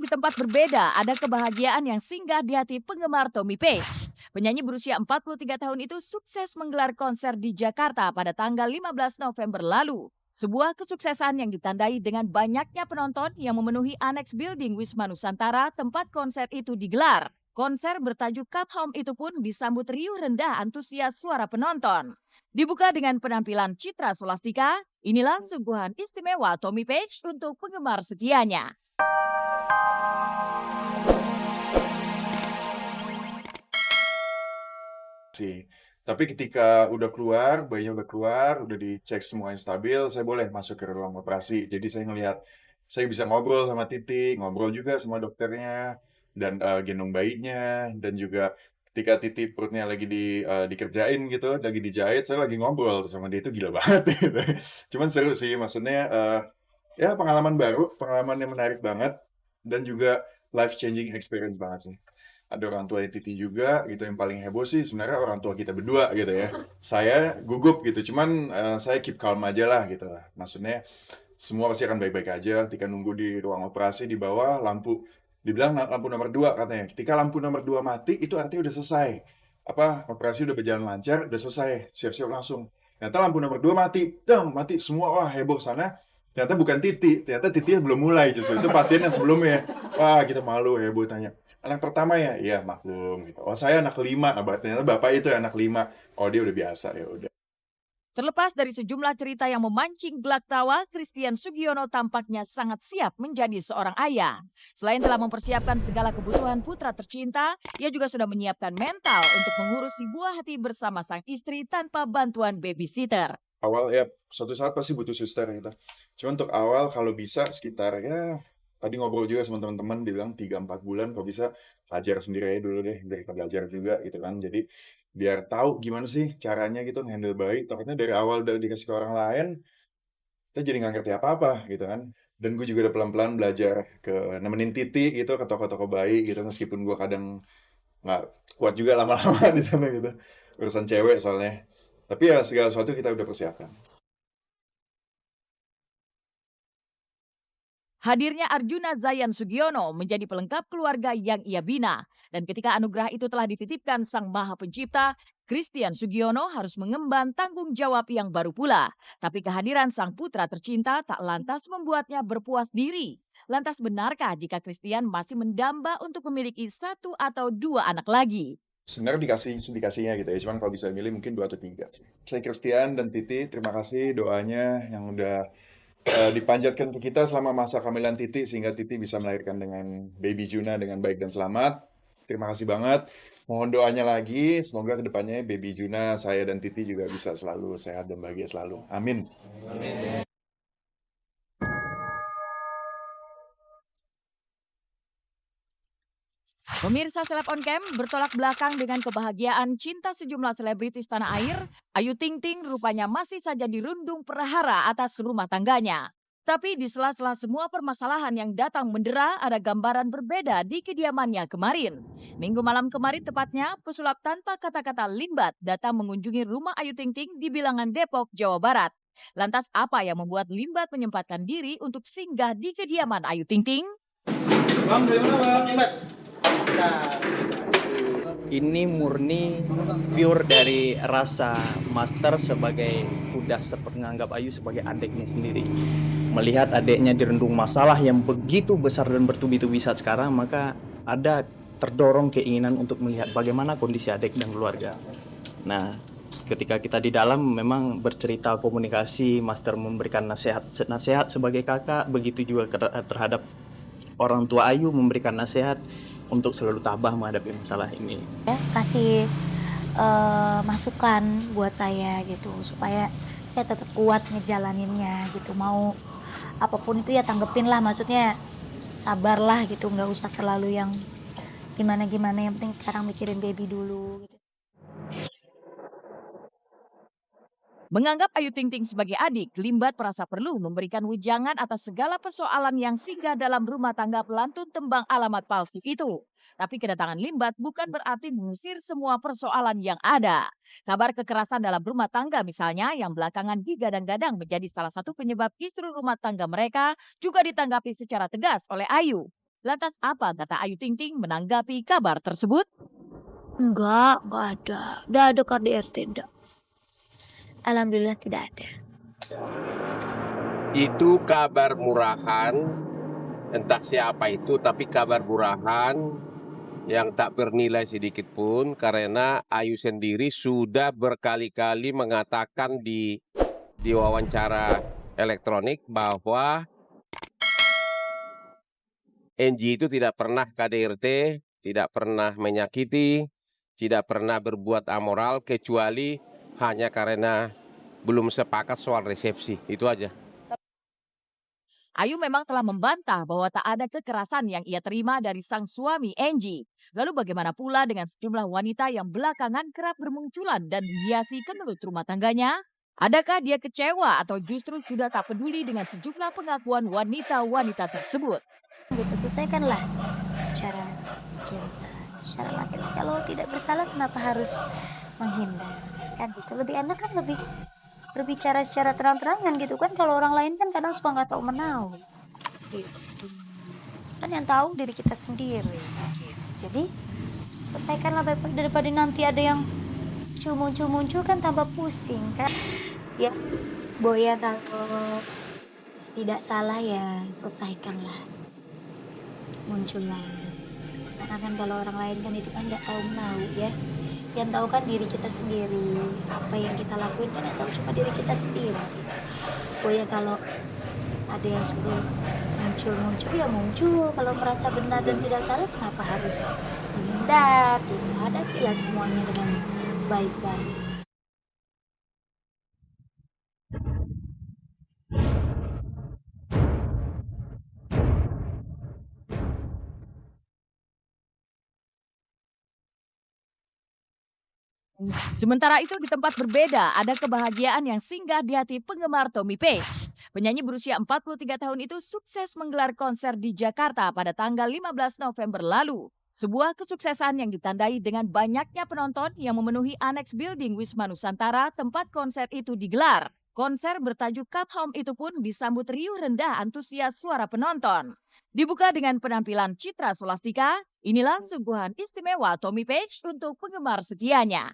di tempat berbeda, ada kebahagiaan yang singgah di hati penggemar Tommy Page. Penyanyi berusia 43 tahun itu sukses menggelar konser di Jakarta pada tanggal 15 November lalu. Sebuah kesuksesan yang ditandai dengan banyaknya penonton yang memenuhi aneks building Wisma Nusantara tempat konser itu digelar. Konser bertajuk Come Home itu pun disambut riuh rendah antusias suara penonton. Dibuka dengan penampilan Citra Solastika, inilah sungguhan istimewa Tommy Page untuk penggemar setianya. Sih. Tapi ketika udah keluar, bayinya udah keluar, udah dicek semuanya stabil, saya boleh masuk ke ruang operasi. Jadi saya ngelihat, saya bisa ngobrol sama Titi, ngobrol juga sama dokternya, dan gendong bayinya, dan juga ketika Titi perutnya lagi dikerjain gitu, lagi dijahit, saya lagi ngobrol sama dia, itu gila banget gitu. Cuman seru sih, maksudnya ya pengalaman baru, pengalaman yang menarik banget, dan juga life changing experience banget sih. Ada orang tua Titi juga gitu, yang paling heboh sih sebenarnya orang tua kita berdua gitu ya. Saya gugup gitu, cuman saya keep calm aja lah gitu. Maksudnya semua pasti akan baik-baik aja. Ketika nunggu di ruang operasi di bawah, lampu dibilang lampu nomor 2 katanya. Ketika lampu nomor 2 mati, itu artinya udah selesai. Operasi udah berjalan lancar, udah selesai, siap-siap langsung. Ternyata lampu nomor 2 mati, dong mati semua, wah heboh sana. Ternyata bukan Titi, ternyata Titi belum mulai justru. Itu pasien yang sebelumnya. Wah, kita malu, heboh tanya. Anak pertama ya? Iya, maklum gitu. Oh, saya anak kelima. Ternyata bapak itu anak 5. Oh, dia udah biasa, ya udah. Terlepas dari sejumlah cerita yang memancing gelak tawa, Christian Sugiono tampaknya sangat siap menjadi seorang ayah. Selain telah mempersiapkan segala kebutuhan putra tercinta, ia juga sudah menyiapkan mental untuk mengurus si buah hati bersama sang istri tanpa bantuan babysitter. Awal ya, suatu saat pasti butuh suster gitu. Cuma untuk awal kalau bisa sekitar ya, tadi ngobrol juga sama teman-teman, dibilang 3-4 bulan kalau bisa belajar sendiri aja dulu deh, biar kita belajar juga gitu kan. Jadi biar tahu gimana sih caranya gitu handle bayi. Takutnya dari awal udah dikasih ke orang lain, kita jadi nggak ngerti apa-apa gitu kan. Dan gue juga udah pelan-pelan belajar nemenin Titi gitu ke toko-toko bayi gitu, meskipun gue kadang nggak kuat juga lama-lama di sana gitu. Urusan cewek soalnya. Tapi ya segala sesuatu kita udah persiapkan. Hadirnya Arjuna Zayan Sugiono menjadi pelengkap keluarga yang ia bina. Dan ketika anugerah itu telah dititipkan Sang Maha Pencipta, Christian Sugiono harus mengemban tanggung jawab yang baru pula. Tapi kehadiran sang putra tercinta tak lantas membuatnya berpuas diri. Lantas benarkah jika Christian masih mendamba untuk memiliki 1 atau 2 anak lagi? Sebenarnya dikasihnya gitu ya, cuman kalau bisa milih mungkin 2 atau 3 sih. Saya Christian dan Titi, terima kasih doanya yang udah dipanjatkan ke kita selama masa kehamilan Titi, sehingga Titi bisa melahirkan dengan baby Juna dengan baik dan selamat. Terima kasih banget. Mohon doanya lagi, semoga kedepannya baby Juna, saya dan Titi juga bisa selalu sehat dan bahagia selalu. Amin. Pemirsa Seleb On Cam bertolak belakang dengan kebahagiaan cinta sejumlah selebritis tanah air, Ayu Ting Ting rupanya masih saja dirundung perhara atas rumah tangganya. Tapi di sela-sela semua permasalahan yang datang mendera, ada gambaran berbeda di kediamannya kemarin. Minggu malam kemarin tepatnya, pesulap tanpa kata-kata Limbat datang mengunjungi rumah Ayu Ting Ting di Bilangan Depok, Jawa Barat. Lantas apa yang membuat Limbat menyempatkan diri untuk singgah di kediaman Ayu Ting Ting? Bang, dari mana bang? Ini murni pure dari rasa Master sebagai udah menganggap Ayu sebagai adiknya sendiri. Melihat adiknya direndung masalah yang begitu besar dan bertubi-tubi saat sekarang, maka ada terdorong keinginan untuk melihat bagaimana kondisi adik dan keluarga. Nah, ketika kita di dalam memang bercerita komunikasi, Master memberikan nasihat sebagai kakak, begitu juga terhadap orang tua Ayu memberikan nasihat untuk selalu tabah menghadapi masalah ini. Kasih masukan buat saya gitu supaya saya tetap kuat ngejalaninnya gitu. Mau apapun itu ya tanggepin lah, maksudnya sabarlah gitu, nggak usah terlalu yang gimana-gimana, yang penting sekarang mikirin baby dulu gitu. Menganggap Ayu Ting Ting sebagai adik, Limbat merasa perlu memberikan wejangan atas segala persoalan yang singgah dalam rumah tangga pelantun tembang alamat palsu itu. Tapi kedatangan Limbat bukan berarti mengusir semua persoalan yang ada. Kabar kekerasan dalam rumah tangga misalnya yang belakangan digadang-gadang menjadi salah satu penyebab kisruh rumah tangga mereka juga ditanggapi secara tegas oleh Ayu. Lantas apa kata Ayu Ting Ting menanggapi kabar tersebut? Enggak ada. Enggak ada KDRT, enggak. Alhamdulillah tidak ada. Itu kabar murahan, entah siapa itu, tapi kabar murahan yang tak bernilai sedikit pun karena Ayu sendiri sudah berkali-kali mengatakan di wawancara elektronik bahwa Angie itu tidak pernah KDRT, tidak pernah menyakiti, tidak pernah berbuat amoral kecuali hanya karena belum sepakat soal resepsi. Itu aja. Ayu memang telah membantah bahwa tak ada kekerasan yang ia terima dari sang suami Angie. Lalu bagaimana pula dengan sejumlah wanita yang belakangan kerap bermunculan dan menghiasi kemelut rumah tangganya? Adakah dia kecewa atau justru sudah tak peduli dengan sejumlah pengakuan wanita-wanita tersebut? Gitu, selesaikanlah secara cinta, secara laki-laki. Kalau tidak bersalah kenapa harus menghindar? Kan gitu, lebih enak kan lebih berbicara secara terang-terangan gitu kan. Kalau orang lain kan kadang suka nggak tahu menau gitu. Kan yang tahu diri kita sendiri gitu. Jadi selesaikanlah baik-baik daripada nanti ada yang muncul kan tambah pusing kan. Ya Boya, kalau tidak salah ya selesaikanlah, muncullah. Karena kan kalau orang lain kan itu kan nggak tahu menau ya. Yang tahu kan diri kita sendiri, apa yang kita lakuin kan yang tahu cuma diri kita sendiri gitu. Pokoknya kalau ada yang suka muncul ya muncul. Kalau merasa benar dan tidak salah kenapa harus menghindar gitu. Hadapilah semuanya dengan baik-baik. Sementara itu di tempat berbeda ada kebahagiaan yang singgah di hati penggemar Tommy Page. Penyanyi berusia 43 tahun itu sukses menggelar konser di Jakarta pada tanggal 15 November lalu. Sebuah kesuksesan yang ditandai dengan banyaknya penonton yang memenuhi aneks building Wisma Nusantara tempat konser itu digelar. Konser bertajuk Come Home itu pun disambut riuh rendah antusias suara penonton. Dibuka dengan penampilan Citra Solastika, inilah sungguhan istimewa Tommy Page untuk penggemar setianya.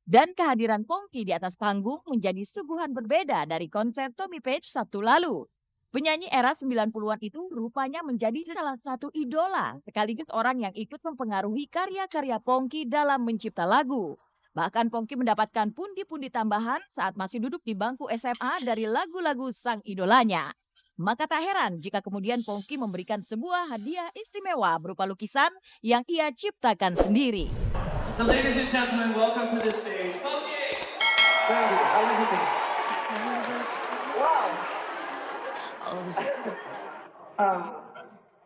Dan kehadiran Pongki di atas panggung menjadi suguhan berbeda dari konser Tommy Page Sabtu lalu. Penyanyi era 90-an itu rupanya menjadi salah satu idola, sekaligus orang yang ikut mempengaruhi karya-karya Pongki dalam mencipta lagu. Bahkan Pongki mendapatkan pundi-pundi tambahan saat masih duduk di bangku SMA dari lagu-lagu sang idolanya. Maka tak heran jika kemudian Pongki memberikan sebuah hadiah istimewa berupa lukisan yang ia ciptakan sendiri. So ladies and gentlemen, welcome to the stage. Funky! Thank you. How are you doing? Wow.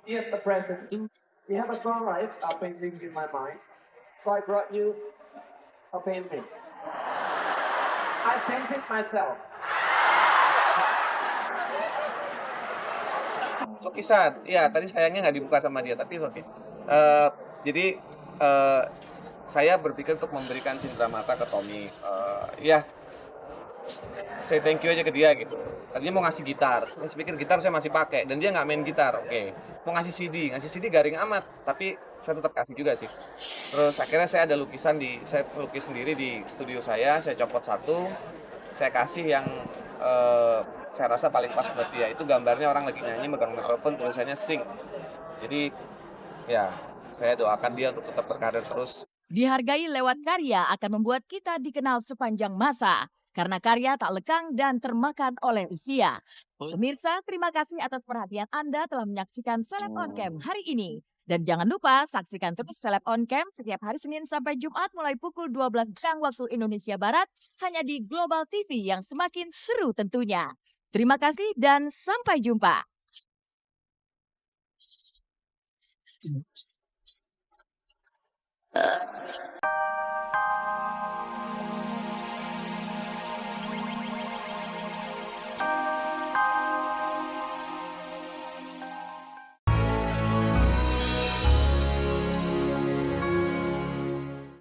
Yes, the present. We have a song, right? Paintings in my mind. So I brought you a painting. I painted myself. Lukisan, ya tadi sayangnya nggak dibuka sama dia, tapi oke. Jadi saya berpikir untuk memberikan cenderamata ke Tommy. Ya, say thank you aja ke dia gitu. Tadinya mau ngasih gitar, saya pikir gitar saya masih pakai dan dia nggak main gitar. Oke, mau ngasih CD garing amat, tapi saya tetap kasih juga sih. Terus akhirnya saya ada lukisan saya lukis sendiri di studio saya copot satu, saya kasih yang saya rasa paling pas buat dia. Itu gambarnya orang lagi nyanyi megang mikrofon, tulisannya sing. Jadi ya saya doakan dia untuk tetap berkarir terus. Dihargai lewat karya akan membuat kita dikenal sepanjang masa. Karena karya tak lekang dan termakan oleh usia. Pemirsa, terima kasih atas perhatian Anda telah menyaksikan Seleb On Cam hari ini. Dan jangan lupa saksikan terus Seleb On Cam setiap hari Senin sampai Jumat mulai pukul 12 siang waktu Indonesia Barat hanya di Global TV yang semakin seru tentunya. Terima kasih dan sampai jumpa.